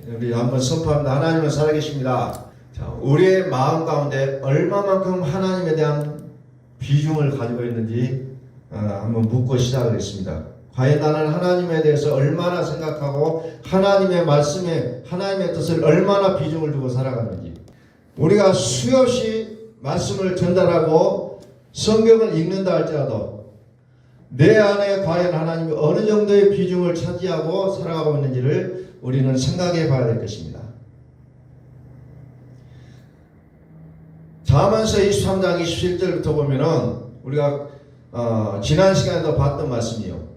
우리 한번 선포합니다. 하나님은 살아계십니다. 자, 우리의 마음 가운데 얼마만큼 하나님에 대한 비중을 가지고 있는지 한번 묻고 시작하겠습니다. 과연 나는 하나님에 대해서 얼마나 생각하고 하나님의 말씀에 하나님의 뜻을 얼마나 비중을 두고 살아가는지. 우리가 수없이 말씀을 전달하고 성경을 읽는다 할지라도 내 안에 과연 하나님이 어느 정도의 비중을 차지하고 살아가고 있는지를 우리는 생각해 봐야 될 것입니다. 잠언서 23장 27절부터 보면은 우리가 지난 시간에도 봤던 말씀이요.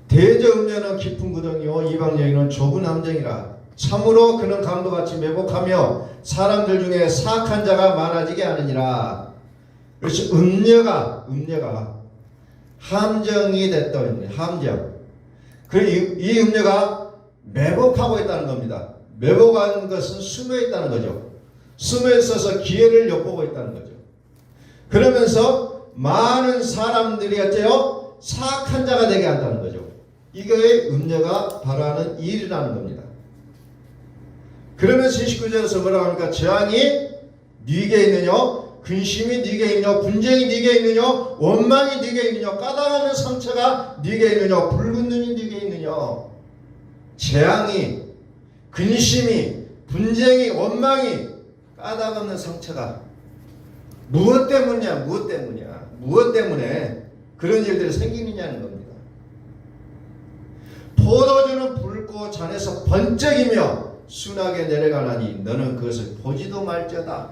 대저음녀는 깊은 구덩이요 이방 여인은 좁은 함정이라. 참으로 그는 강도같이 매복하며 사람들 중에 사악한 자가 많아지게 하느니라. 그래서 음녀가 함정이 됐던 함정. 이 음녀가 매복하고 있다는 겁니다. 매복하는 것은 숨어 있다는 거죠. 숨어 있어서 기회를 엿보고 있다는 거죠. 그러면서 많은 사람들이 어째요? 사악한 자가 되게 한다는 거죠. 이거의 음녀가 바로 하는 일이라는 겁니다. 그러면서 29절에서 뭐라고 합니까? 재앙이 네게 있느냐? 근심이 네게 있느냐? 분쟁이 네게 있느냐? 원망이 네게 있느냐? 까닭없는 상처가 네게 있느냐? 붉은 눈이 네게 있느냐? 재앙이, 근심이, 분쟁이, 원망이, 까닭없는 상처가 무엇 때문이냐? 무엇 때문에 그런 일들이 생기느냐는 겁니다. 포도주는 붉고 잔에서 번쩍이며 순하게 내려가나니 너는 그것을 보지도 말지어다.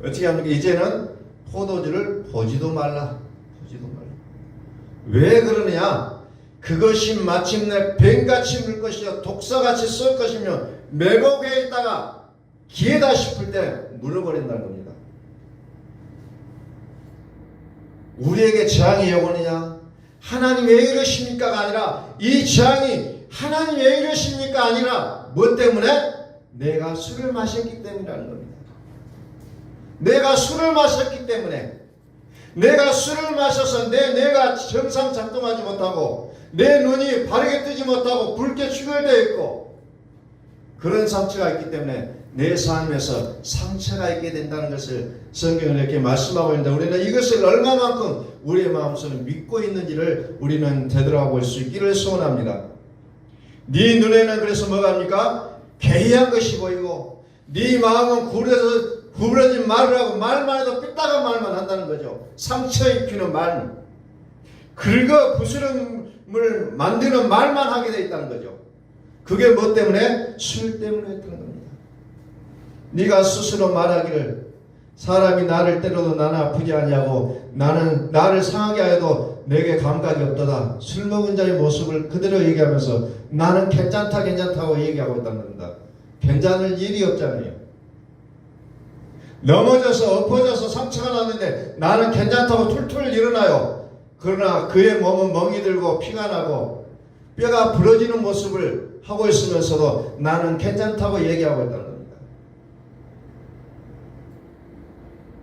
어떻게 합니까? 이제는 포도주를 보지도 말라. 왜 그러느냐? 그것이 마침내 뱀같이 물 것이요 독사같이 쏠 것이며 매복에 있다가 기회다 싶을 때 물어버린다는 겁니다. 우리에게 재앙이 오느냐? 하나님 왜 이러십니까가 아니라 이 재앙이 하나님 왜 이러십니까 아니라 뭐 때문에? 내가 술을 마셨기 때문이라는 겁니다. 내가 술을 마셨기 때문에, 내가 술을 마셔서 뇌가 정상 작동하지 못하고 내 눈이 바르게 뜨지 못하고 붉게 축열되어 있고 그런 상처가 있기 때문에 내 삶에서 상처가 있게 된다는 것을 성경은 이렇게 말씀하고 있는데 우리는 이것을 얼마만큼 우리의 마음속에 믿고 있는지를 우리는 되돌아볼 수 있기를 소원합니다. 네 눈에는 그래서 뭐가 합니까? 괴이한 것이 보이고 네 마음은 구부러진 말을 하고 말만 해도 삐딱한 말만 한다는 거죠. 상처 입히는 말, 긁어 부스럼을 만드는 말만 하게 되어 있다는 거죠. 그게 뭐 때문에? 술 때문에 했다는 겁니다. 네가 스스로 말하기를 사람이 나를 때려도 나는 아프지 아니하고 나는 나를 상하게 하여도 내게 감각이 없도다. 술 먹은 자의 모습을 그대로 얘기하면서 나는 괜찮다고 얘기하고 있다는 겁니다. 괜찮을 일이 없잖아요. 넘어져서 엎어져서 상처가 났는데 나는 괜찮다고 툴툴 일어나요. 그러나 그의 몸은 멍이 들고 피가 나고 뼈가 부러지는 모습을 하고 있으면서도 나는 괜찮다고 얘기하고 있다는 겁니다.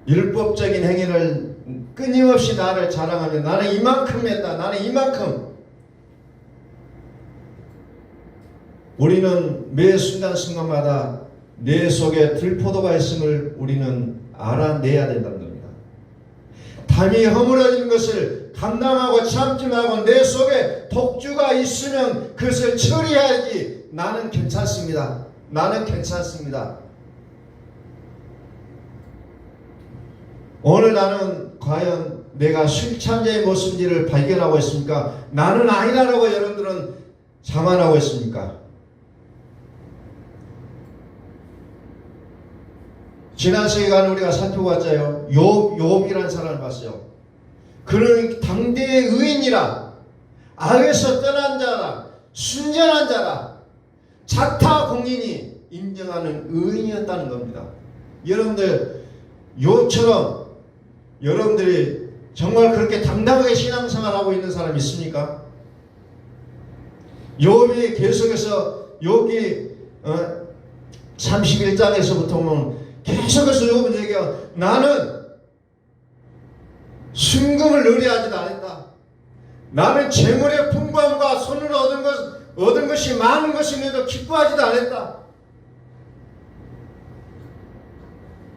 율법적인 행위를 끊임없이 나를 자랑하며 나는 이만큼 했다. 나는 이만큼. 우리는 매 순간순간마다 내 속에 들포도가 있음을 우리는 알아내야 된다는 겁니다. 담이 허물어지는 것을 감당하고 참지 말고 내 속에 독주가 있으면 그것을 처리해야지. 나는 괜찮습니다. 오늘 나는 과연 내가 술 찬자의 모습인지를 발견하고 있습니까? 나는 아니라고 여러분들은 자만하고 있습니까? 지난 시간에 우리가 살펴봤잖아요. 욥이라는 사람을 봤어요. 그는 당대의 의인이라, 악에서 떠난 자라, 순전한 자라, 자타 공인이 인정하는 의인이었다는 겁니다. 여러분들 욥처럼 여러분들이 정말 그렇게 당당하게 신앙생활하고 있는 사람 있습니까? 욥이 계속해서 욥이 31장에서부터 보면 계속해서 욥은 얘기해요. 나는 순금을 의뢰하지도 않았다. 나는 재물의 풍부함과 손으로 얻은 얻은 것이 많은 것임에도 기뻐하지도 않았다.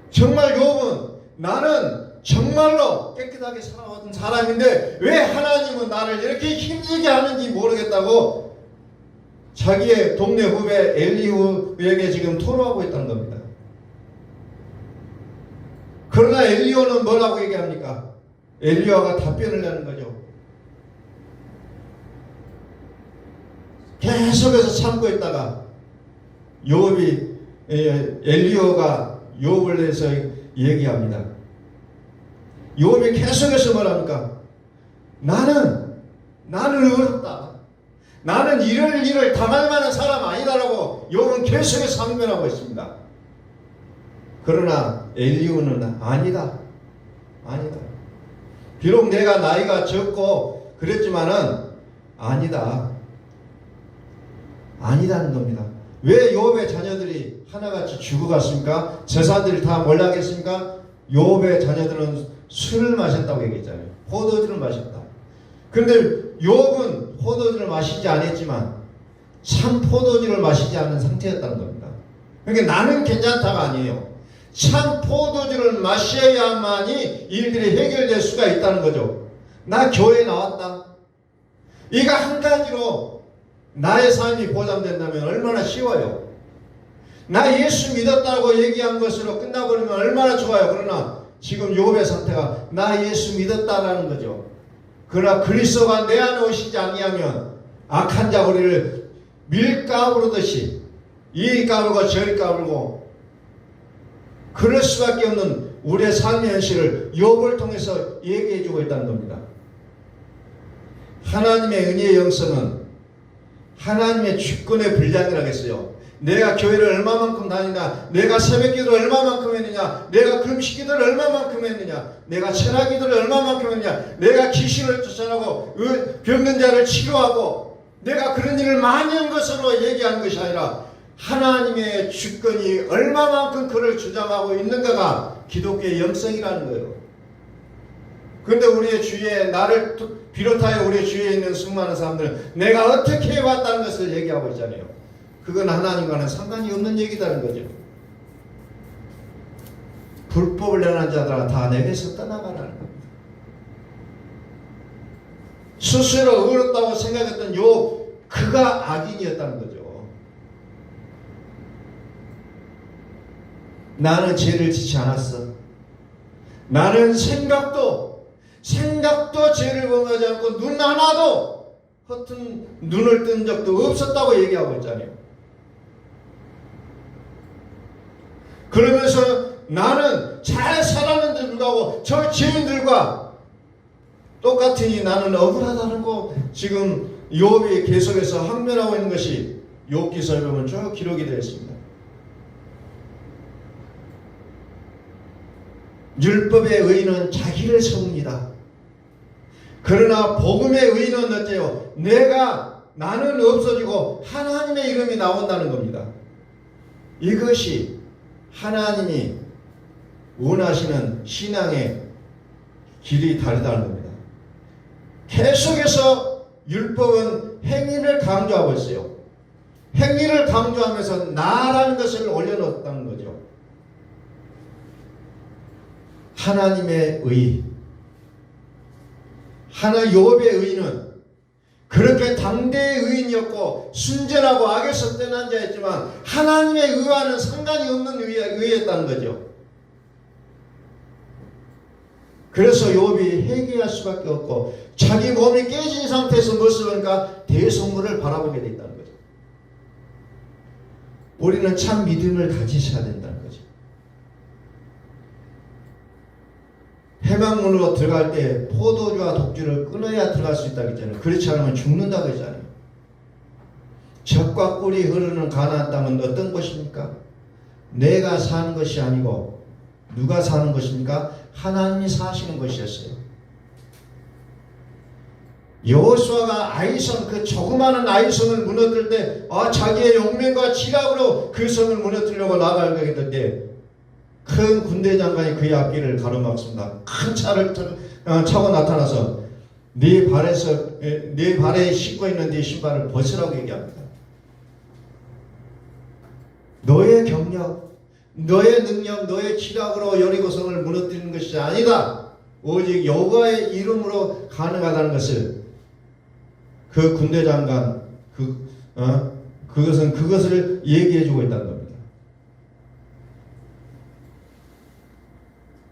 정말 욥은 나는 정말로 깨끗하게 살아온 사람인데 왜 하나님은 나를 이렇게 힘들게 하는지 모르겠다고 자기의 동네 후배 엘리후에게 지금 토로하고 있다는 겁니다. 그러나 엘리후는 뭐라고 얘기합니까? 엘리야가 답변을 하는 거죠. 계속해서 참고 있다가 욥이 엘리야가 욥을 내서 얘기합니다. 욥이 계속해서 말합니까? 나는 어렵다. 나는 이럴 일을 당할 만한 사람 아니다라고 욥은 계속해서 항변하고 있습니다. 그러나 엘리후는 아니다. 비록 내가 나이가 적고 그랬지만은 아니다는 겁니다. 왜 욥의 자녀들이 하나같이 죽어갔습니까? 재산들이 다 몰락했습니까? 욥의 자녀들은 술을 마셨다고 얘기했잖아요. 포도주를 마셨다. 그런데 욥은 포도주를 마시지 않았지만 참 포도주를 마시지 않은 상태였다는 겁니다. 그러니까 나는 괜찮다가 아니에요. 참 포도주를 마셔야만이 일들이 해결될 수가 있다는 거죠. 나 교회에 나왔다. 이거 한 가지로 나의 삶이 보장된다면 얼마나 쉬워요. 나 예수 믿었다고 얘기한 것으로 끝나버리면 얼마나 좋아요. 그러나 지금 욥의 상태가 나 예수 믿었다라는 거죠. 그러나 그리스도가 내 안에 오시지 아니하면 악한 자 우리를 밀가부르듯이 이리 까불고 저리 까불고 그럴 수밖에 없는 우리의 삶의 현실을 욥을 통해서 얘기해주고 있다는 겁니다. 하나님의 은혜의 영성은 하나님의 주권의 분량이라겠어요. 내가 교회를 얼마만큼 다니냐, 내가 새벽기도를 얼마만큼 했느냐, 내가 금식기도를 얼마만큼 했느냐, 내가 철학기도를 얼마만큼 했느냐, 내가 귀신을 쫓아내고 병든 자를 치료하고 내가 그런 일을 많이 한 것으로 얘기하는 것이 아니라 하나님의 주권이 얼마만큼 그를 주장하고 있는가가 기독교의 영성이라는 거예요. 그런데 우리의 주위에 나를 비롯하여 우리의 주위에 있는 수많은 사람들은 내가 어떻게 해왔다는 것을 얘기하고 있잖아요. 그건 하나님과는 상관이 없는 얘기다는 거죠. 불법을 행한 자들아 다 내게서 떠나가라는 겁니다. 스스로 의롭다고 생각했던 그가 악인이었다는 거죠. 나는 죄를 짓지 않았어. 나는 생각도 죄를 범하지 않고 눈 하나도 허튼 눈을 뜬 적도 없었다고 얘기하고 있잖아요. 그러면서 나는 잘 살았는데 불구하고 저 죄인들과 똑같으니 나는 억울하다는 거 지금 욥이 계속해서 항변하고 있는 것이 욥기서에 보면 쭉 기록이 되어 있습니다. 율법의 의인은 자기를 세웁니다. 그러나 복음의 의인은 어째요? 나는 없어지고 하나님의 이름이 나온다는 겁니다. 이것이 하나님이 원하시는 신앙의 길이 다르다는 겁니다. 계속해서 율법은 행위를 강조하고 있어요. 행위를 강조하면서 나라는 것을 올려놓았다는 거죠. 하나님의 의, 욥의 의는 그렇게 당대의 의인이었고 순전하고 악에서 떠난 자였지만 하나님의 의와는 상관이 없는 의였다는 거죠. 그래서 욥이 회개할 수밖에 없고 자기 몸이 깨진 상태에서 무엇을 보니까 대성물을 바라보게 됐다는 거죠. 우리는 참 믿음을 가지셔야 된다는 거죠. 해방문으로 들어갈 때 포도주와 독주를 끊어야 들어갈 수 있다고 했잖아요. 그렇지 않으면 죽는다고 했잖아요. 젖과 꿀이 흐르는 가나안 땅은 어떤 곳입니까? 내가 사는 것이 아니고 누가 사는 것입니까? 하나님이 사시는 것이었어요. 여호수아가 아이성, 그 조그마한 아이성을 무너뜨릴 때 자기의 용맹과 지략으로 그 성을 무너뜨리려고 나가게 될 때 큰 군대 장관이 그의 앞길을 가로막습니다. 큰 차를 차고 나타나서 네 발에서 네 발에 신고 있는 네 신발을 벗으라고 얘기합니다. 너의 경력, 너의 능력, 너의 지략으로 여리고성을 무너뜨리는 것이 아니다. 오직 여호와의 이름으로 가능하다는 것을 그 군대 장관 그것을 얘기해주고 있다는 겁니다.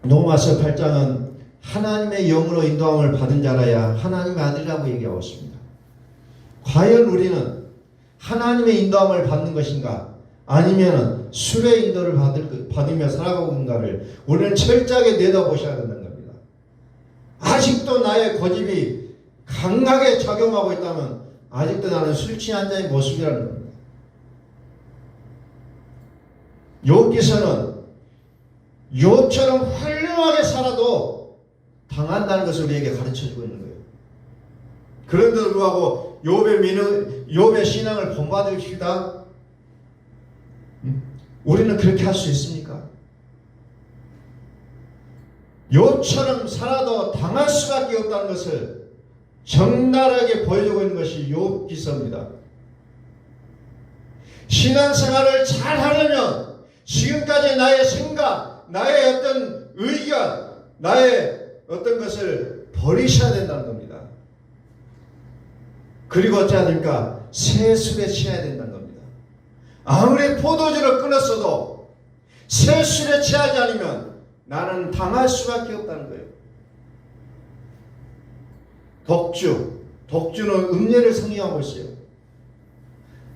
로마서 8장은 하나님의 영으로 인도함을 받은 자라야 하나님의 아들이라고 얘기하고 있습니다. 과연 우리는 하나님의 인도함을 받는 것인가? 아니면 술의 인도를 받으며 살아가고 있는가를 우리는 철저하게 내다보셔야 된다는 겁니다. 아직도 나의 고집이 강하게 작용하고 있다면 아직도 나는 술 취한 자의 모습이라는 겁니다. 욥기서는 욥처럼 훌륭하게 살아도 당한다는 것을 우리에게 가르쳐주고 있는 거예요. 그런데도 불구하고 욥의 신앙을 본받으시다. 우리는 그렇게 할 수 있습니까? 욥처럼 살아도 당할 수밖에 없다는 것을 적나라하게 보여주고 있는 것이 욥기서입니다. 신앙생활을 잘 하려면 지금까지 나의 생각, 나의 어떤 의견, 나의 어떤 것을 버리셔야 된다는 겁니다. 그리고 어떻게 해야 됩니까? 새 술에 취해야 된다는 겁니다. 아무리 포도주를 끊었어도 새 술에 취하지 않으면 나는 당할 수밖에 없다는 거예요. 독주는 음녀를 상징하고 있어요.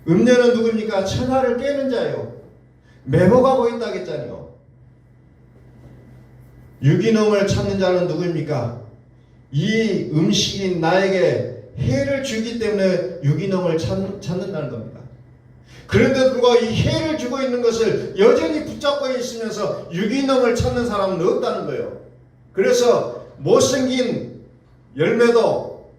음녀는 누굽니까? 천하를 깨는 자예요. 매복하고 있다 했잖아요. 유기농을 찾는 자는 누구입니까? 이 음식이 나에게 해를 주기 때문에 유기농을 찾는다는 겁니다. 그런데도 불구하고 이 해를 주고 있는 것을 여전히 붙잡고 있으면서 유기농을 찾는 사람은 없다는 거예요. 그래서 못생긴 열매도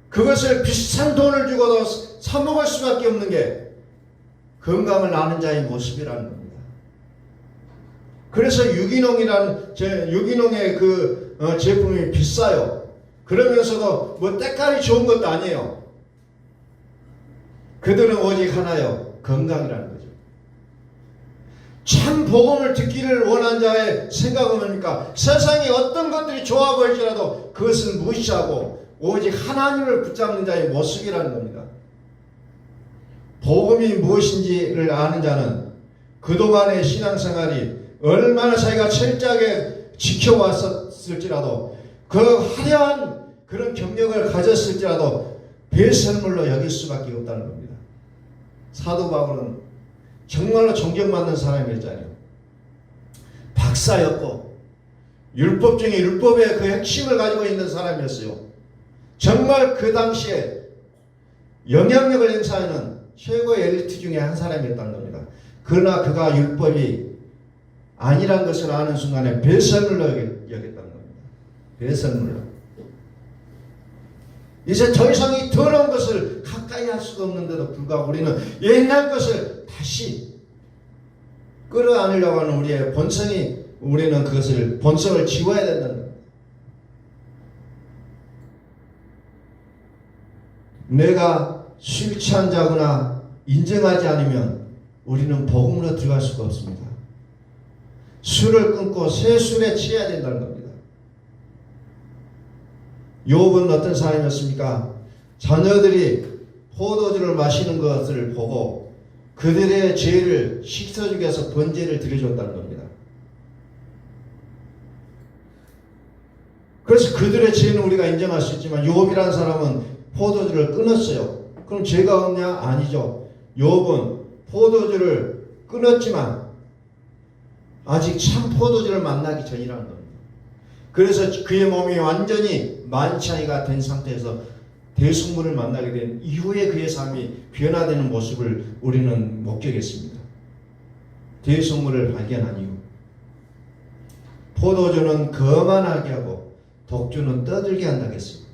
그것을 비싼 돈을 주고도 사 먹을 수밖에 없는 게 건강을 아는 자의 모습이라는 겁니다. 그래서 유기농의 그 제품이 비싸요. 그러면서도 뭐 때깔이 좋은 것도 아니에요. 그들은 오직 하나요, 건강이라는 거죠. 참 복음을 듣기를 원한 자의 생각은 뭡니까? 세상에 어떤 것들이 좋아 보일지라도 그것을 무시하고 오직 하나님을 붙잡는 자의 모습이라는 겁니다. 복음이 무엇인지를 아는 자는 그동안의 신앙생활이 얼마나 자기가 철저하게 지켜왔을지라도 그 화려한 그런 경력을 가졌을지라도 배설물로 여길 수밖에 없다는 겁니다. 사도 바울은 정말로 존경받는 사람이었잖아요. 박사였고 율법 중에 율법의 그 핵심을 가지고 있는 사람이었어요. 정말 그 당시에 영향력을 행사하는 최고의 엘리트 중에 한 사람이었다는 겁니다. 그러나 그가 율법이 아니란 것을 아는 순간에 배설물로 여겼다는 겁니다. 배설물로. 이제 더 이상 이 더러운 것을 가까이 할 수도 없는데도 불구하고 우리는 옛날 것을 다시 끌어안으려고 하는 우리의 본성이, 우리는 그것을 본성을 지워야 된다는 겁니다. 내가 술 취한 자거나 인정하지 않으면 우리는 복음으로 들어갈 수가 없습니다. 술을 끊고 새 술에 취해야 된다는 겁니다. 욥은 어떤 사람이었습니까? 자녀들이 포도주를 마시는 것을 보고 그들의 죄를 씻어주기 위해서 번제를 드려줬다는 겁니다. 그래서 그들의 죄는 우리가 인정할 수 있지만 욥이라는 사람은 포도주를 끊었어요. 그럼 죄가 없냐? 아니죠. 욥은 포도주를 끊었지만 아직 참 포도주를 만나기 전이라는 겁니다. 그래서 그의 몸이 완전히 만찬이가 된 상태에서 대속물을 만나게 된 이후에 그의 삶이 변화되는 모습을 우리는 목격했습니다. 대속물을 발견한 이후 포도주는 거만하게 하고 독주는 떠들게 한다고 했습니다.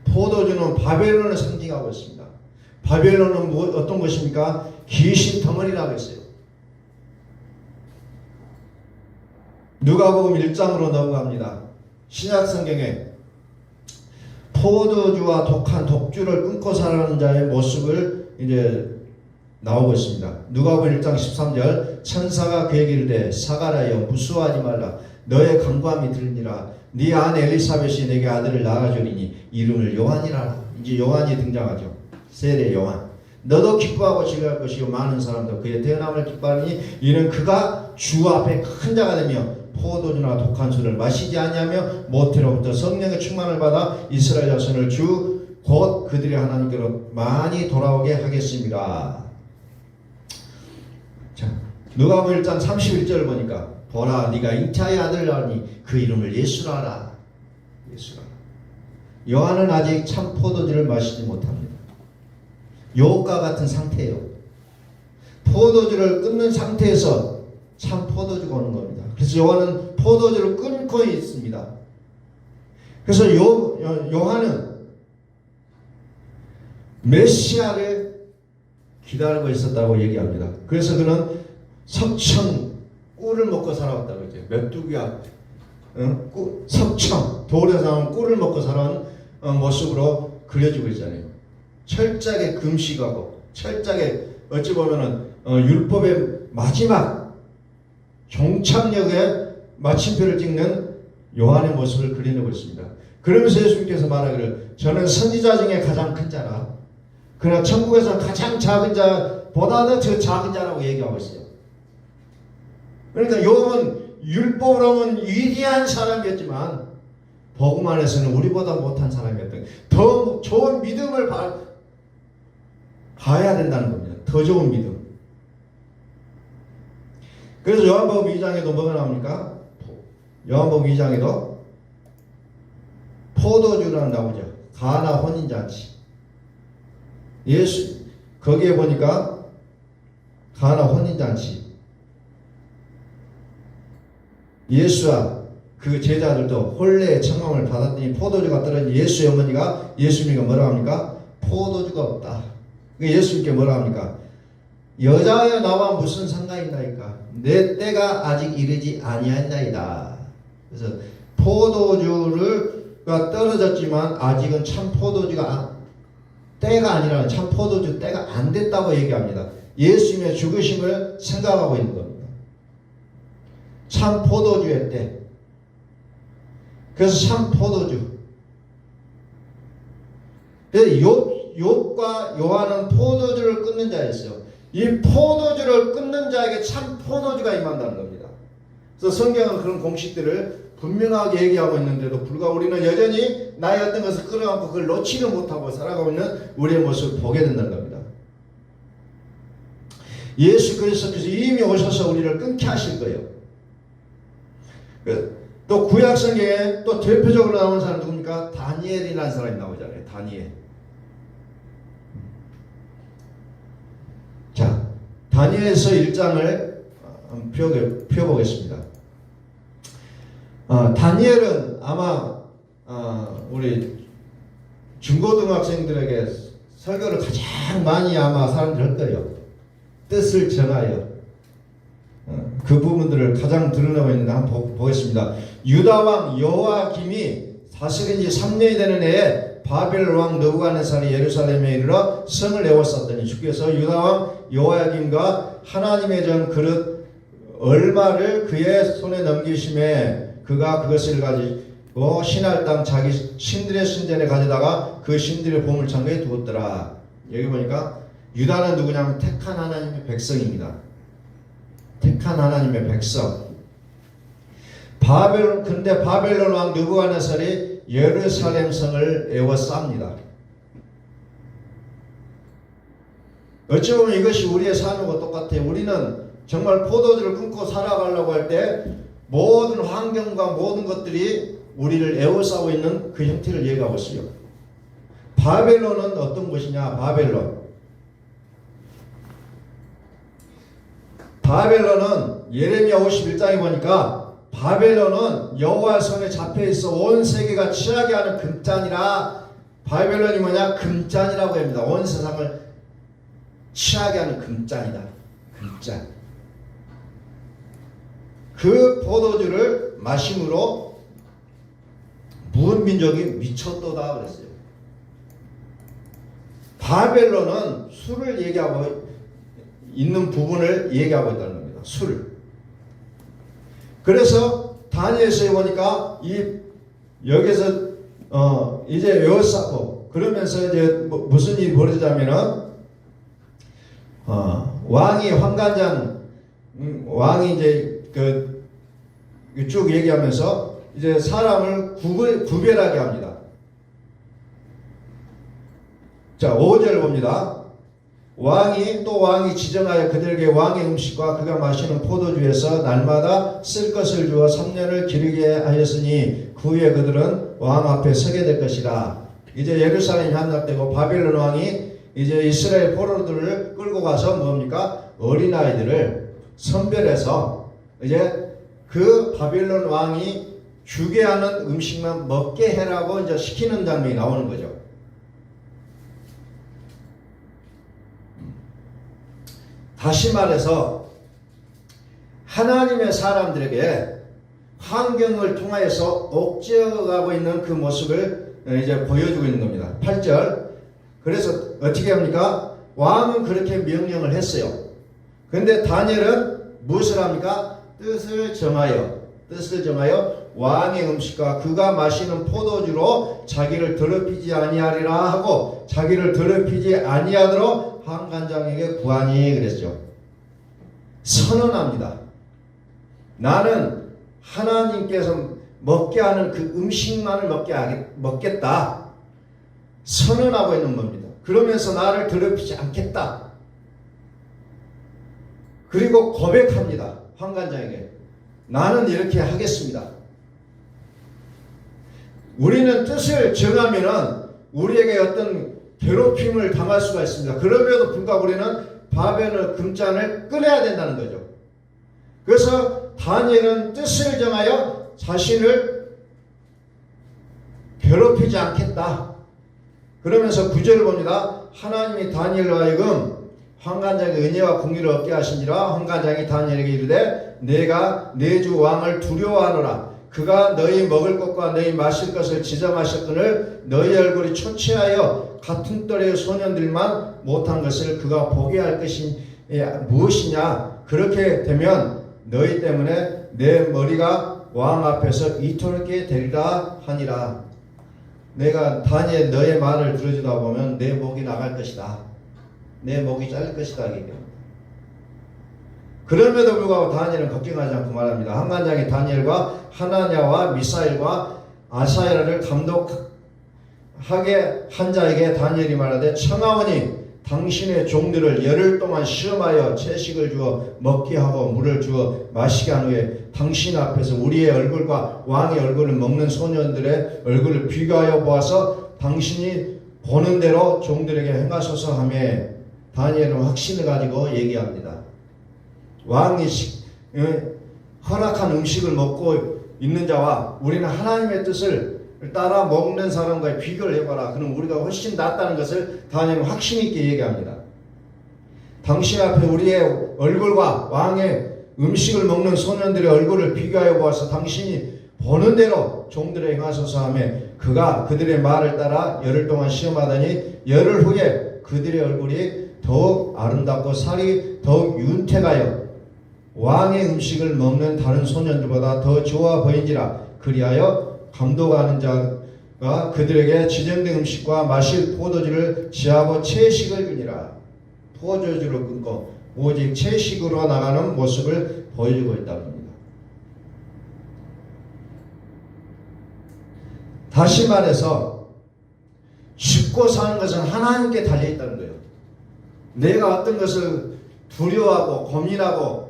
포도주는 바벨론을 상징하고 있습니다. 바벨론은 어떤 것입니까? 귀신 덩어리라고 했어요. 누가복음 1장으로 넘어갑니다. 신약 성경에 포도주와 독한 독주를 끊고 살아가는 자의 모습을 이제 나오고 있습니다. 누가복음 1장 13절 천사가 그에게 이르되 사가랴여 무수하지 말라 너의 간구함이 들리니라 네 아내 엘리사벳이 내게 아들을 낳아주리니 이름을 요한이라. 이제 요한이 등장하죠. 세례 요한. 너도 기뻐하고 즐거울 것이요 많은 사람도 그의 태어남을 기뻐하니 이는 그가 주 앞에 큰 자가 되며 포도주나 독한 술을 마시지 아니하며 모태로부터 성령의 충만을 받아 이스라엘 자손을 주 곧 그들의 하나님께로 많이 돌아오게 하겠습니다. 자, 누가복음 1장 31절을 보니까 보라 네가 잉태하여 아들을 낳으니 그 이름을 예수라 하라. 예수라. 요한은 아직 참 포도주를 마시지 못합니다. 요과 같은 상태예요. 포도주를 끊는 상태에서 참 포도주가 오는 겁니다. 그래서 요한은 포도주를 끊고 있습니다. 그래서 요한은 메시아를 기다리고 있었다고 얘기합니다. 그래서 그는 석청 꿀을 먹고 살아왔다고 했죠. 메뚜기야 석청 돌에서 나온 꿀을 먹고 살아온 모습으로 그려지고 있잖아요. 철저하게 금식하고 철저하게 어찌 보면은 율법의 마지막 종착역에 마침표를 찍는 요한의 모습을 그려내고 있습니다. 그러면서 예수님께서 말하기를 저는 선지자 중에 가장 큰 자라. 그러나 천국에서 가장 작은 자보다도 더 작은 자라고 얘기하고 있어요. 그러니까 요한은 율법으로는 위대한 사람이었지만 복음 안에서는 우리보다 못한 사람이었던 더 좋은 믿음을 봐야 된다는 겁니다. 더 좋은 믿음. 그래서 요한복음 2장에도 뭐가 나옵니까? 요한복음 2장에도 포도주가 나오죠. 가나 혼인잔치. 예수 거기에 보니까 가나 혼인잔치. 예수와 그 제자들도 혼례의 청함을 받았더니 포도주가 떨어진 예수의 어머니가 예수님께 뭐라 합니까? 포도주가 없다. 예수님께 뭐라 합니까? 여자여 나와 무슨 상관이 있나이까? 내 때가 아직 이르지 아니하나이다. 그래서 포도주가 떨어졌지만 아직은 참 포도주가 때가 아니라 참 포도주 때가 안 됐다고 얘기합니다. 예수님의 죽으심을 생각하고 있는 겁니다. 참 포도주의 때. 그래서 참 포도주. 욥과 요한은 포도주를 끊는 자였어요. 이 포도주를 끊는 자에게 참 포도주가 임한다는 겁니다. 그래서 성경은 그런 공식들을 분명하게 얘기하고 있는데도 불구하고 우리는 여전히 나의 어떤 것을 끌어안고 그걸 놓지를 못하고 살아가고 있는 우리의 모습을 보게 된다는 겁니다. 예수 그리스도께서 이미 오셔서 우리를 끊게 하실 거예요. 또 구약 성경에 또 대표적으로 나오는 사람 누굽니까? 다니엘이라는 사람이 나오잖아요. 다니엘. 자, 다니엘서 1장을 펴보겠습니다. 다니엘은 아마 우리 중고등학생들에게 설교를 가장 많이 아마 사람들이 할 거예요. 뜻을 정하여 그 부분들을 가장 드러내고 있는데 한번 보겠습니다. 유다왕 여호야김이 다스린 지 3년이 되는 해에 바벨론 왕 느부갓네살이 예루살렘에 이르러 성을 에워쌌더니 주께서 유다왕 여호야김과 하나님의 전 그릇 얼마를 그의 손에 넘기심에 그가 그것을 가지고 신할 땅 자기 신들의 신전에 가져다가 그 신들의 보물창고에 두었더라. 여기 보니까 유다는 누구냐면 택한 하나님의 백성입니다. 택한 하나님의 백성. 근데 바벨론 왕 느부갓네살이 예루살렘 성을 에워쌉니다. 어찌 보면 이것이 우리의 삶과 똑같아요. 우리는 정말 포도주를 끊고 살아가려고 할 때 모든 환경과 모든 것들이 우리를 에워싸고 있는 그 형태를 얘기하고 있어요. 바벨론은 어떤 곳이냐? 바벨론은 예레미야 51장에 보니까 바벨론은 여호와 손에 잡혀있어 온 세계가 취하게 하는 금잔이라. 바벨론이 뭐냐? 금잔이라고 합니다. 온 세상을 취하게 하는 금잔이다. 금잔. 그 포도주를 마심으로 무은 민족이 미쳤도다 그랬어요. 바벨론은 술을 얘기하고 있는 부분을 얘기하고 있다는 겁니다. 술. 그래서 다니엘서에 보니까 여기서 이제 외웠었고 그러면서 이제 무슨 일이 벌어지자면은 왕이 환관장 왕이 이제 쭉 얘기하면서 이제 사람을 구별하게 합니다. 자, 5절 봅니다. 왕이 지정하여 그들에게 왕의 음식과 그가 마시는 포도주에서 날마다 쓸 것을 주어 3년을 기르게 하였으니 그 후에 그들은 왕 앞에 서게 될 것이라. 이제 예루살렘이 함락되고 바벨론 왕이 이제 이스라엘 포로들을 끌고 가서 뭡니까? 어린아이들을 선별해서 이제 그 바벨론 왕이 주게 하는 음식만 먹게 해라고 이제 시키는 장면이 나오는 거죠. 다시 말해서 하나님의 사람들에게 환경을 통하여서 옥죄어가고 있는 그 모습을 이제 보여주고 있는 겁니다. 8절. 그래서 어떻게 합니까? 왕은 그렇게 명령을 했어요. 그런데 다니엘은 무엇을 합니까? 뜻을 정하여 왕의 음식과 그가 마시는 포도주로 자기를 더럽히지 아니하리라 하고 자기를 더럽히지 아니하도록 환관장에게 구하니 그랬죠. 선언합니다. 나는 하나님께서 먹게 하는 그 음식만을 먹겠다. 선언하고 있는 겁니다. 그러면서 나를 더럽히지 않겠다. 그리고 고백합니다. 환관장에게. 나는 이렇게 하겠습니다. 우리는 뜻을 정하면은 우리에게 어떤 괴롭힘을 당할 수가 있습니다. 그럼에도 불구하고 우리는 바벨론 금잔을 끊어야 된다는 거죠. 그래서 다니엘은 뜻을 정하여 자신을 괴롭히지 않겠다. 그러면서 9절을 봅니다. 하나님이 다니엘로 하여금 환관장의 은혜와 공의를 얻게 하신지라. 환관장이 다니엘에게 이르되 내가 내 주 왕을 두려워하노라. 그가 너희 먹을 것과 너희 마실 것을 지정하셨거늘 너희 얼굴이 초췌하여 같은 또래의 소년들만 못한 것을 그가 보게 할 것이 무엇이냐. 그렇게 되면 너희 때문에 내 머리가 왕 앞에서 이토록 되리라 하니라. 내가 다니엘 너의 말을 들어주다 보면 내 목이 나갈 것이다. 내 목이 잘릴 것이다. 얘기합니다. 그럼에도 불구하고 다니엘은 걱정하지 않고 말합니다. 환관장이 다니엘과 하나냐와 미사엘과 아사엘을 감독하게 한 자에게 다니엘이 말하되 청하오니 당신의 종들을 열흘 동안 시험하여 채식을 주어 먹게 하고 물을 주어 마시게 한 후에 당신 앞에서 우리의 얼굴과 왕의 얼굴을 먹는 소년들의 얼굴을 비교하여 보아서 당신이 보는 대로 종들에게 행하소서 하며 다니엘은 확신을 가지고 얘기합니다. 왕이 허락한 음식을 먹고 있는 자와 우리는 하나님의 뜻을 따라 먹는 사람과의 비교를 해봐라. 그럼 우리가 훨씬 낫다는 것을 다니엘은 확신 있게 얘기합니다. 당신 앞에 우리의 얼굴과 왕의 음식을 먹는 소년들의 얼굴을 비교하여 보아서 당신이 보는 대로 종들에 행하소서 하며 그가 그들의 말을 따라 열흘 동안 시험하더니 열흘 후에 그들의 얼굴이 더욱 아름답고 살이 더욱 윤택하여 왕의 음식을 먹는 다른 소년들보다 더 좋아 보인지라. 그리하여 감독하는 자가 그들에게 지정된 음식과 마실 포도주를 취하고 채식을 주니라. 포도주로 끊고 오직 채식으로 나가는 모습을 보여주고 있다는 겁니다. 다시 말해서 죽고 사는 것은 하나님께 달려있다는 거예요. 내가 어떤 것을 두려워하고 고민하고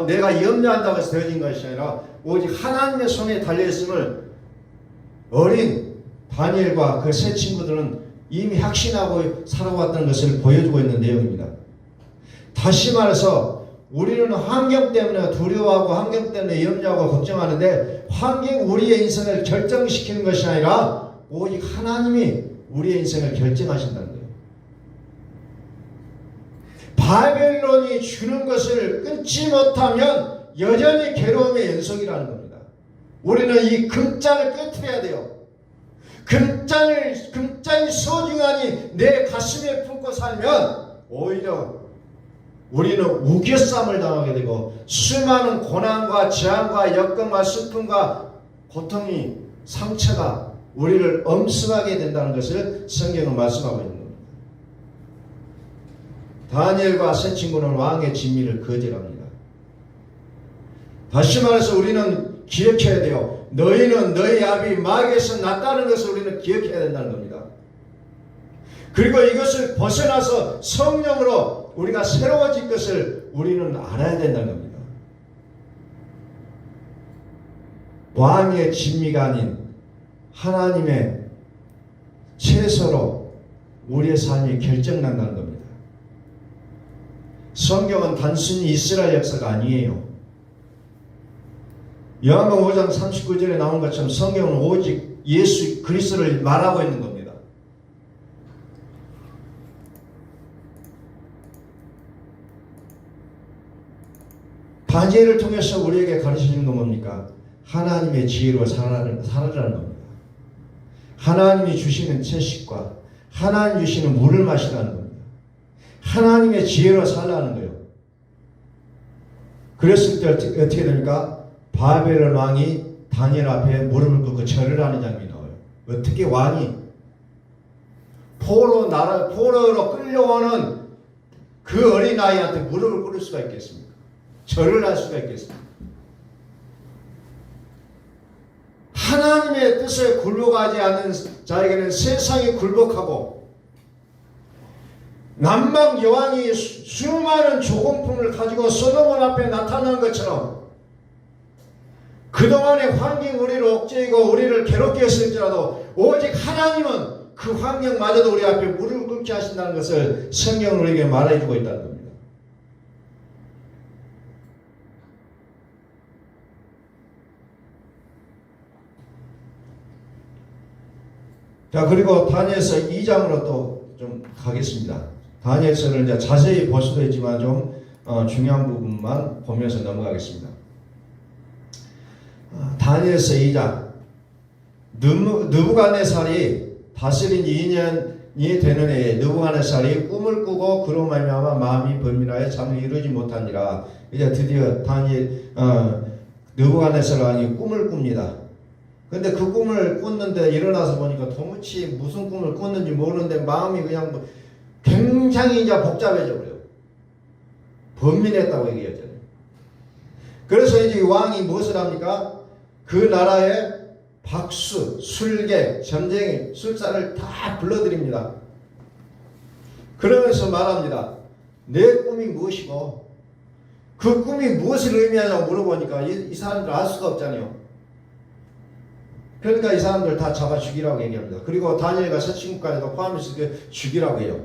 내가 염려한다고 해서 되어진 것이 아니라 오직 하나님의 손에 달려있음을 어린 다니엘과 그 세 친구들은 이미 확신하고 살아왔다는 것을 보여주고 있는 내용입니다. 다시 말해서 우리는 환경 때문에 두려워하고 환경 때문에 염려하고 걱정하는데 환경이 우리의 인생을 결정시키는 것이 아니라 오직 하나님이 우리의 인생을 결정하신다는 거예요. 바벨론이 주는 것을 끊지 못하면 여전히 괴로움의 연속이라는 겁니다. 우리는 이 금장을 끊어야 돼요. 금장이 소중하니 내 가슴에 품고 살면 오히려 우리는 우겨쌈을 당하게 되고 수많은 고난과 재앙과 역경과 슬픔과 고통이 상처가 우리를 엄습하게 된다는 것을 성경은 말씀하고 있는 겁니다. 다니엘과 세 친구는 왕의 진미를 거절합니다. 다시 말해서 우리는 기억해야 돼요. 너희는 너희 아비 마귀에서 났다는 것을 우리는 기억해야 된다는 겁니다. 그리고 이것을 벗어나서 성령으로 우리가 새로워질 것을 우리는 알아야 된다는 겁니다. 왕의 진미가 아닌 하나님의 채소로 우리의 삶이 결정난다는 겁니다. 성경은 단순히 이스라엘 역사가 아니에요. 요한복음 5장 39절에 나온 것처럼 성경은 오직 예수 그리스도를 말하고 있는 겁니다. 다니엘을 통해서 우리에게 가르치는 건 뭡니까? 하나님의 지혜로 살아라는 겁니다. 하나님이 주시는 채식과 하나님이 주시는 물을 마시라는 겁니다. 하나님의 지혜로 살라는 거예요. 그랬을 때 어떻게 됩니까? 바벨론 왕이 다니엘 앞에 무릎을 꿇고 절을 하는 장면이 나와요. 어떻게 왕이 포로로 끌려오는 그 어린아이한테 무릎을 꿇을 수가 있겠습니까? 절을 할 수가 있겠습니까? 하나님의 뜻에 굴복하지 않는 자에게는 세상이 굴복하고 남방 여왕이 수많은 조공품을 가지고 소돔 앞에 나타난 것처럼 그동안의 환경이 우리를 억제이고 우리를 괴롭게 했을지라도 오직 하나님은 그 환경마저도 우리 앞에 무릎을 꿇게 하신다는 것을 성경은 우리에게 말해주고 있다는 겁니다. 자, 그리고 다니엘서 2장으로 또 좀 가겠습니다. 다니엘서를 이제 자세히 볼 수도 있지만 좀 중요한 부분만 보면서 넘어가겠습니다. 다니엘서 2장 느부갓네살이 다스린 2년이 되는 해에 느부갓네살이 꿈을 꾸고 그로 말미암아 마음이 번민하여 잠을 이루지 못하니라. 이제 드디어 느부갓네살 왕이 꿈을 꿉니다. 근데 그 꿈을 꿨는데 일어나서 보니까 도무지 무슨 꿈을 꿨는지 모르는데 마음이 그냥 굉장히 이제 복잡해져 버려요. 번민했다고 얘기했잖아요. 그래서 이제 왕이 무엇을 합니까? 그 나라에 박수, 술객, 점쟁이, 술사를 다 불러들입니다. 그러면서 말합니다. 내 꿈이 무엇이고 그 꿈이 무엇을 의미하냐고 물어보니까 이 사람들 알 수가 없잖아요. 그러니까 이 사람들 다 잡아 죽이라고 얘기합니다. 그리고 다니엘과 세 친구까지도 포함해서 죽이라고 해요.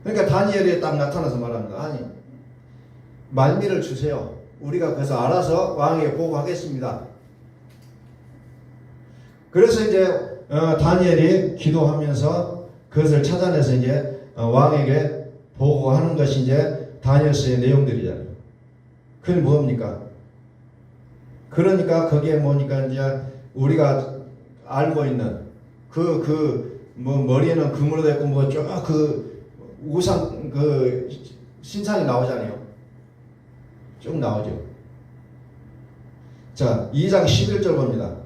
그러니까 다니엘이 딱 나타나서 말합니다. 아니, 말미를 주세요. 우리가 그래서 알아서 왕에게 보고하겠습니다. 그래서 이제 다니엘이 기도하면서 그것을 찾아내서 이제 왕에게 보고하는 것이 이제 다니엘서의 내용들이잖아요. 그게 뭡니까? 그러니까 거기에 뭐니까 이제 우리가 알고 있는 뭐 머리에는 금으로 됐고 뭐 쭉 그 우상 그 신상이 나오잖아요. 쭉 나오죠. 자, 2장 11절 봅니다.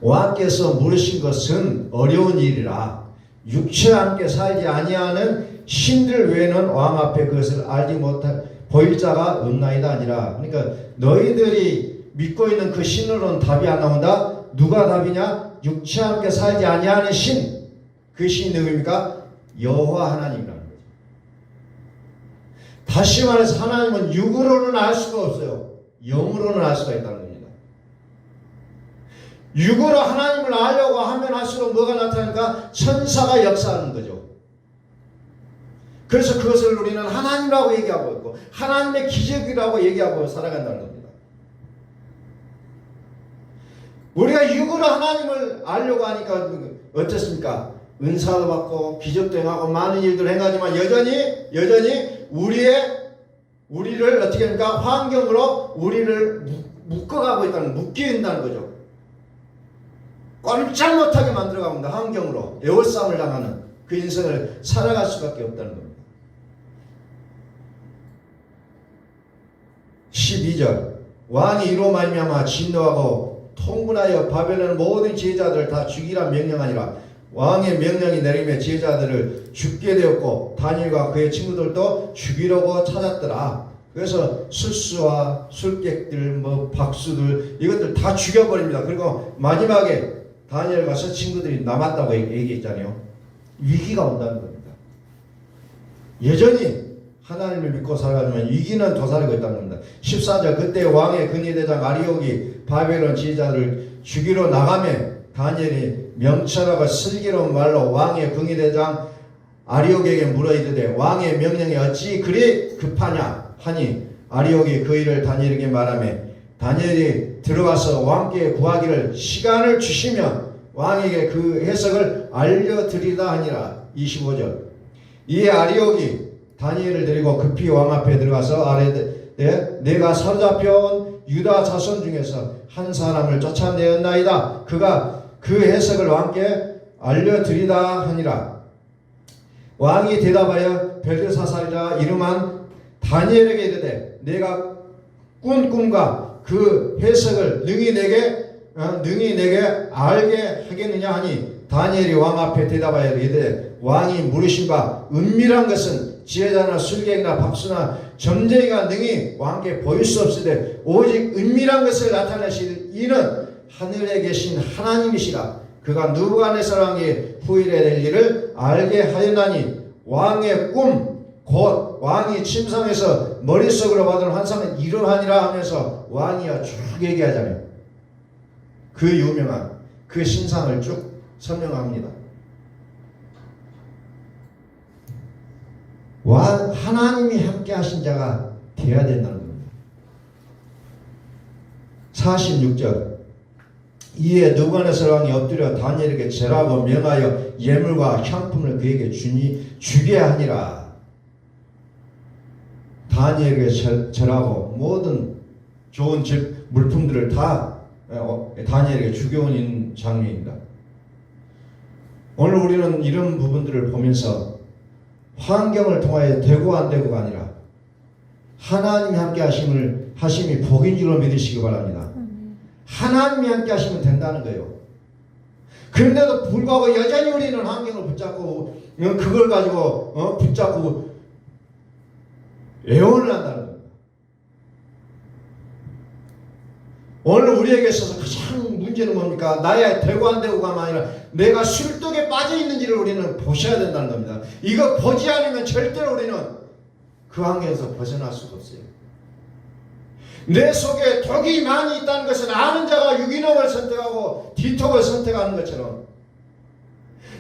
왕께서 물으신 것은 어려운 일이라 육체와 함께 살지 아니하는 신들 외에는 왕 앞에 그것을 알지 못할 보일 자가 없나이다 아니라. 그러니까 너희들이 믿고 있는 그 신으로는 답이 안 나온다. 누가 답이냐? 육체와 함께 살지 아니하는 신. 그 신이 누구입니까? 여호와 하나님이라는 거죠. 다시 말해서 하나님은 육으로는 알 수가 없어요. 영으로는 알 수가 있다는 겁니다. 육으로 하나님을 알려고 하면 할수록 뭐가 나타나니까 천사가 역사하는 거죠. 그래서 그것을 우리는 하나님이라고 얘기하고 있고 하나님의 기적이라고 얘기하고 살아간다는 겁니다. 우리가 육으로 하나님을 알려고 하니까 어떻습니까? 은사도 받고 기적도 행하고 많은 일들을 행하지만 여전히 우리를 어떻게 합니까? 환경으로 우리를 묶어가고 있다는, 묶여있다는 거죠. 꼼짝 못하게 만들어갑니다. 환경으로 애월싸움을 당하는 그 인생을 살아갈 수밖에 없다는 겁니다. 12절 왕이 이로 말미암아 진노하고 통분하여 바벨론 모든 제자들을 다 죽이라 명령하니라. 왕의 명령이 내리며 제자들을 죽게 되었고 다니엘과 그의 친구들도 죽이려고 찾았더라. 그래서 술수와 술객들 박수들 이것들 다 죽여버립니다. 그리고 마지막에 다니엘과 그 친구들이 남았다고 얘기했잖아요. 위기가 온다는 겁니다. 여전히 하나님을 믿고 살아가지만 위기는 도사리고 있다는 겁니다. 14절 그때 왕의 근위대장 아리옥이 바벨론 지휘자를 죽이러 나가며 다니엘이 명철하고 슬기로운 말로 왕의 근위대장 아리옥에게 물어 이르되 왕의 명령이 어찌 그리 급하냐 하니 아리옥이 그 일을 다니엘에게 말하며 다니엘이 들어가서 왕께 구하기를 시간을 주시면 왕에게 그 해석을 알려드리다 하니라. 25절 이에 아리옥이 다니엘을 데리고 급히 왕 앞에 들어가서 아뢰되 내가 사로잡혀온 유다 자손 중에서 한 사람을 쫓아내었나이다. 그가 그 해석을 왕께 알려드리다 하니라. 왕이 대답하여 벨드사살이라 이름한 다니엘에게 이르되 내가 꾼 꿈과 그 해석을 능히 내게 알게 하겠느냐 하니 다니엘이 왕 앞에 대답하여 이르되 왕이 물으신 바 은밀한 것은 지혜자나 술객이나 박수나 점쟁이가 능히 왕께 보일 수 없으되 오직 은밀한 것을 나타내실 이는 하늘에 계신 하나님이시라. 그가 느부갓네살 왕이 후일에 될 일을 알게 하였나니 왕의 꿈 곧 왕이 침상에서 머릿속으로 받은 환상은 이러하니라 하면서 왕이야 쭉 얘기하잖아요. 그 유명한 그 신상을 쭉 설명합니다. 하나님이 함께 하신 자가 되어야 된다는 겁니다. 46절 이에 느부갓네살 왕이 엎드려 다니엘에게 절하고 명하여 예물과 향품을 그에게 주게 하니라. 다니엘에게 절하고 모든 좋은 물품들을 다 다니엘에게 주겨온 장면입니다. 오늘 우리는 이런 부분들을 보면서 환경을 통하여 되고 안 되고가 아니라 하나님이 함께 하심이 복인 줄로 믿으시기 바랍니다. 하나님이 함께 하시면 된다는 거예요. 그런데도 불구하고 여전히 우리는 환경을 붙잡고 그걸 가지고 붙잡고 애원을 한다는 겁니다. 오늘 우리에게 있어서 가장 문제는 뭡니까? 나의 되고 안 되고가 아니라 내가 술독에 빠져 있는지를 우리는 보셔야 된다는 겁니다. 이거 보지 않으면 절대로 우리는 그 환경에서 벗어날 수가 없어요. 내 속에 독이 많이 있다는 것은 아는 자가 유기농을 선택하고 디톡을 선택하는 것처럼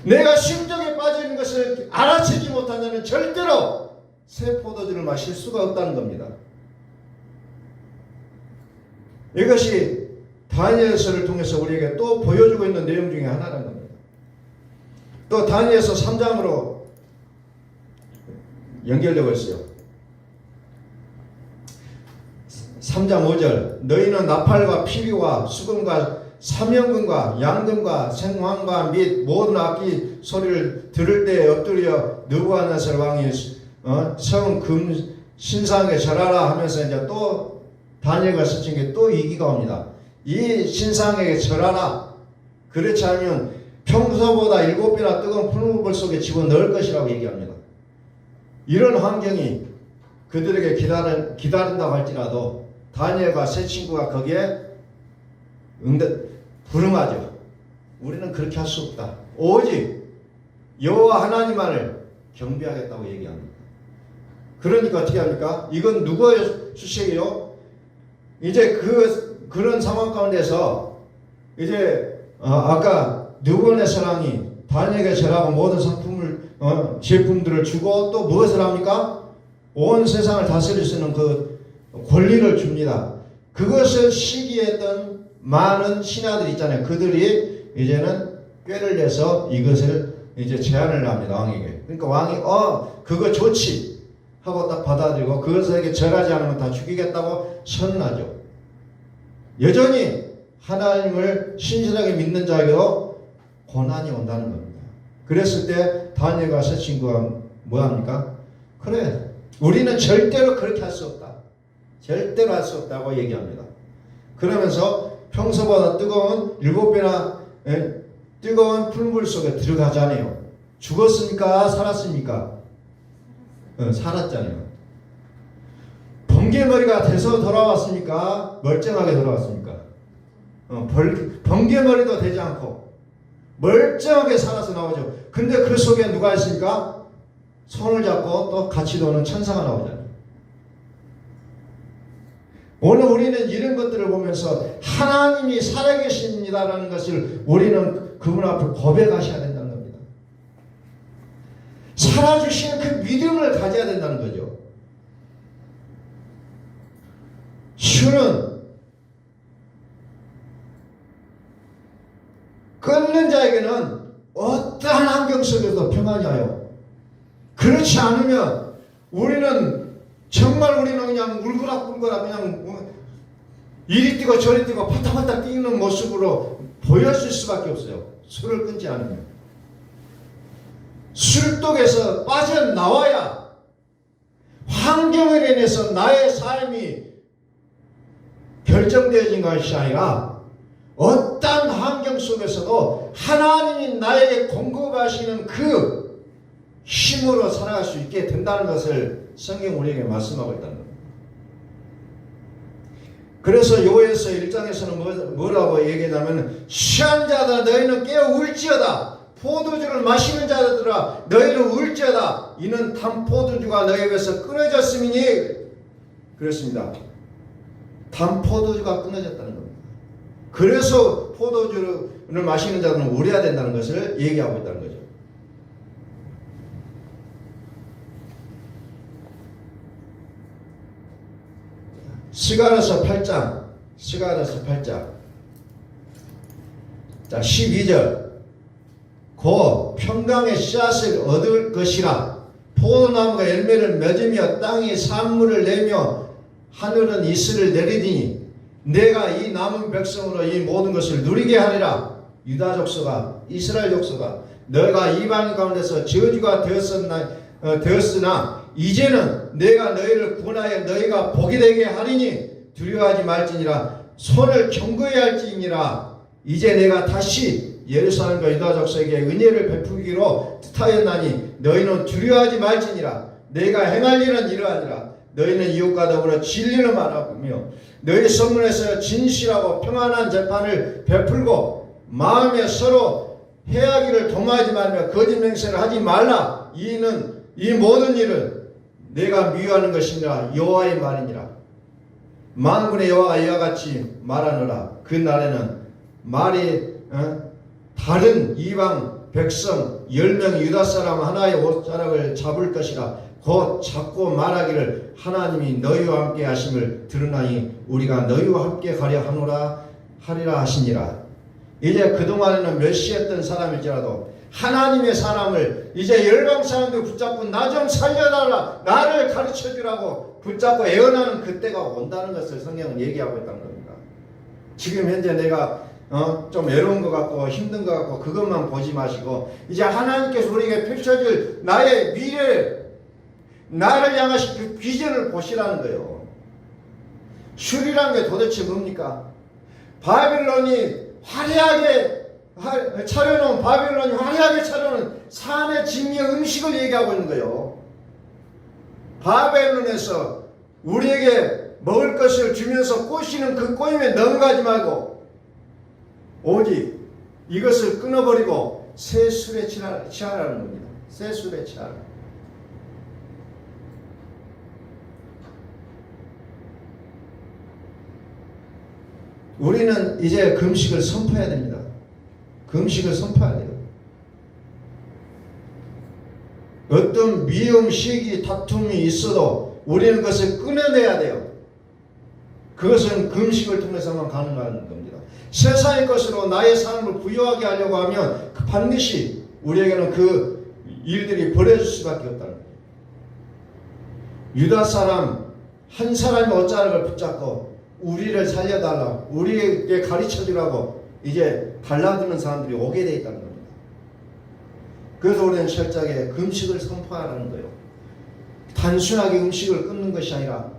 내가 술독에 빠져 있는 것을 알아채지 못한 자는 절대로 새 포도주를 마실 수가 없다는 겁니다. 이것이 다니엘서를 통해서 우리에게 또 보여주고 있는 내용 중에 하나라는 겁니다. 또 다니엘서 3장으로 연결되고 있어요. 3장 5절 너희는 나팔과 피리와 수금과 사명금과 양금과 생황과 및 모든 악기 소리를 들을 때 엎드려 느부갓네살 왕이 성금 신상에 절하라 하면서 이제 또 다니엘과 서친 게 또 위기가 옵니다. 이 신상에게 절하라. 그렇지 않으면 평소보다 7배나 뜨거운 풀무불 속에 집어넣을 것이라고 얘기합니다. 이런 환경이 그들에게 기다린다고 할지라도 다니엘과 세 친구가 거기에 불응하죠. 우리는 그렇게 할 수 없다. 오직 여호와 하나님만을 경배하겠다고 얘기합니다. 그러니까 어떻게 합니까? 이건 누구의 수식이요? 이제 그런 상황 가운데서 이제 아까 느부갓네살 왕이 다니엘에게 절하고 모든 상품을 제품들을 주고 또 무엇을 합니까? 온 세상을 다스릴 수 있는 그 권리를 줍니다. 그것을 시기했던 많은 신하들 있잖아요. 그들이 이제는 꾀를 내서 이것을 이제 제안을 합니다. 왕에게. 그러니까 왕이 그거 좋지 하고 딱 받아들이고 그것에게 절하지 않으면 다 죽이겠다고 선언하죠. 여전히 하나님을 신실하게 믿는 자에게도 고난이 온다는 겁니다. 그랬을 때 다니엘 가서 친구가 뭐합니까? 그래, 우리는 절대로 그렇게 할 수 없다. 절대로 할 수 없다고 얘기합니다. 그러면서 평소보다 뜨거운 7배나 뜨거운 풀물 속에 들어가잖아요. 죽었습니까? 살았습니까? 살았잖아요. 번개머리가 돼서 돌아왔습니까? 멀쩡하게 돌아왔습니까? 번개머리도 되지 않고 멀쩡하게 살아서 나오죠. 근데 그 속에 누가 있습니까? 손을 잡고 또 같이 도는 천사가 나오잖아요. 오늘 우리는 이런 것들을 보면서 하나님이 살아계십니다라는 것을 우리는 그분 앞에 고백하셔야 된다는 겁니다. 살아주시는 그 믿음을 가져야 된다는 거죠. 술은 끊는 자에게는 어떠한 환경 속에서 평안이 와요. 그렇지 않으면 우리는 그냥 울그락불그락 그냥 이리 뛰고 저리 뛰고 파닥파닥 뛰는 모습으로 보여질 수밖에 없어요. 술을 끊지 않으면. 술독에서 빠져나와야 환경을 인해서 나의 삶이 결정되어진 것이 아니라 어떤 환경 속에서도 하나님이 나에게 공급하시는 그 힘으로 살아갈 수 있게 된다는 것을 성경 우리에게 말씀하고 있다는 겁니다. 그래서 요에서 1장에서는 뭐라고 얘기하냐면 취한 자들아 너희는 깨어 울지어다. 포도주를 마시는 자들아 너희는 울지어다. 이는 단 포도주가 너희 입에서 끊어졌음이니. 그렇습니다. 단 포도주가 끊어졌다는 겁니다. 그래서 포도주를 마시는 자들은 울어야 된다는 것을 얘기하고 있다는 거죠. 스가랴서 8장 자 12절 곧 평강의 씨앗을 얻을 것이라. 포도나무가 열매를 맺으며 땅이 산물을 내며 하늘은 이슬을 내리리니 내가 이 남은 백성으로 이 모든 것을 누리게 하리라. 유다 족속아 이스라엘 족속아 너희가 이방 가운데서 저주가 되었으나 이제는 내가 너희를 구원하여 너희가 복이 되게 하리니 두려워하지 말지니라. 손을 경고해야 할지니라. 이제 내가 다시 예루살렘과 유다 족속에게 은혜를 베푸기로 뜻하였나니 너희는 두려워하지 말지니라. 내가 행할 일은 이러하니라. 너희는 이웃과 더불어 진리를 말하며 너희 성문에서 진실하고 평안한 재판을 베풀고 마음에 서로 해하기를 도모하지 말며 거짓 맹세를 하지 말라. 이 모든 일은 내가 미워하는 것이니라. 여호와의 말이니라. 만군의 여호와가 이와 같이 말하노라. 그 날에는 말이 다른 이방 백성 10명 유다 사람 하나의 옷자락을 잡을 것이라. 곧 잡고 말하기를 하나님이 너희와 함께 하심을 들으나니 우리가 너희와 함께 가려 하리라 하시니라. 이제 그동안에는 멸시했던 사람일지라도 하나님의 사람을 이제 열방 사람들 붙잡고 나 좀 살려달라, 나를 가르쳐주라고 붙잡고 애원하는 그때가 온다는 것을 성경은 얘기하고 있다는 겁니다. 지금 현재 내가 좀 외로운 것 같고 힘든 것 같고 그것만 보지 마시고 이제 하나님께서 우리에게 펼쳐질 나의 미래, 나를 향하신 그 비전을 보시라는 거예요. 슈리라는 게 도대체 뭡니까? 바빌론이 화려하게 차려놓은 바빌론이 화려하게 차려놓은 산의 진미의 음식을 얘기하고 있는 거예요. 바벨론에서 우리에게 먹을 것을 주면서 꼬시는 그 꼬임에 넘어가지 말고 오직 이것을 끊어버리고 새 술에 취하라는 겁니다. 새 술에 취하라. 우리는 이제 금식을 선포해야 됩니다. 금식을 선포해야 돼요. 어떤 미움, 시기, 다툼이 있어도 우리는 그것을 끊어내야 돼요. 그것은 금식을 통해서만 가능한 겁니다. 세상의 것으로 나의 삶을 부여하게 하려고 하면 반드시 우리에게는 그 일들이 벌어질 수밖에 없다는 거예요. 유다 사람 한 사람이 옷자락을 붙잡고 우리를 살려달라, 우리에게 가르쳐주라고 이제 달라드는 사람들이 오게 돼 있다는 겁니다. 그래서 우리는 철저하게 금식을 선포하라는 거예요. 단순하게 음식을 끊는 것이 아니라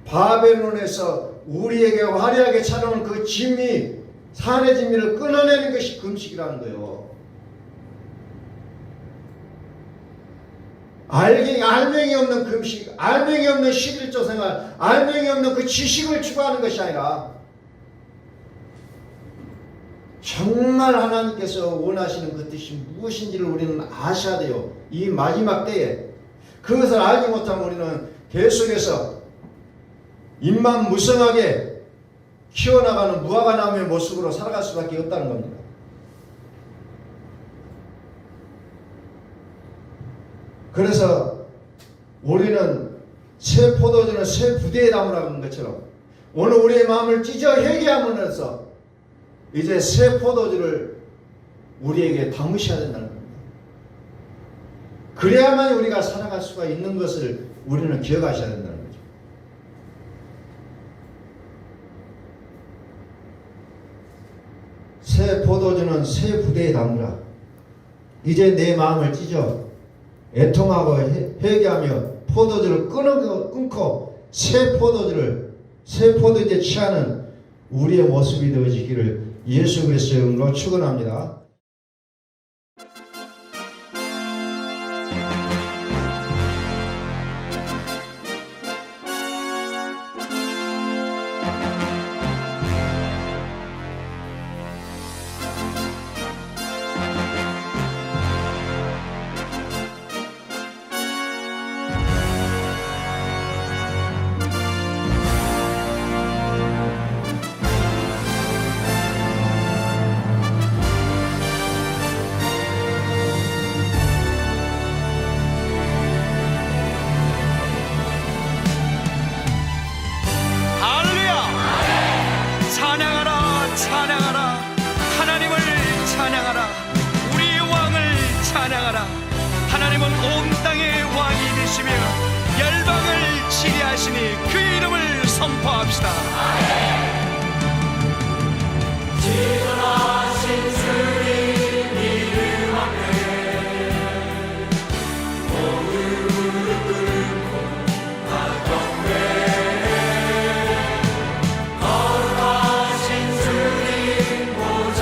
바벨론에서 우리에게 화려하게 찾아오는 그 진미, 산의 진미를 끊어내는 것이 금식이라는 거예요. 알맹이 없는 금식, 알맹이 없는 11조 생활, 알맹이 없는 그 지식을 추구하는 것이 아니라 정말 하나님께서 원하시는 그 뜻이 무엇인지를 우리는 아셔야 돼요. 이 마지막 때에. 그것을 알지 못하면 우리는 계속해서 입만 무성하게 키워나가는 무화과나무의 모습으로 살아갈 수밖에 없다는 겁니다. 그래서 우리는 새 포도주는 새 부대에 담으라고 하는 것처럼 오늘 우리의 마음을 찢어 회개함으로써 이제 새 포도주를 우리에게 담으셔야 된다는 겁니다. 그래야만 우리가 살아갈 수가 있는 것을 우리는 기억하셔야 된다는 거죠. 새 포도주는 새 부대에 담으라. 이제 내 마음을 찢어 애통하고 회개하며 포도주를 끊고 새 포도주에 취하는 우리의 모습이 되어지기를 예수 그리스도의 이름으로 축원합니다. 하나님은 온 땅의 왕이 되시며 열방을 치리하시니 그 이름을 선포합시다. 지존하신 주님 이름 앞에 무릎 꿇고 나경배 거룩하신 주님 보좌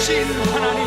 크신 하나님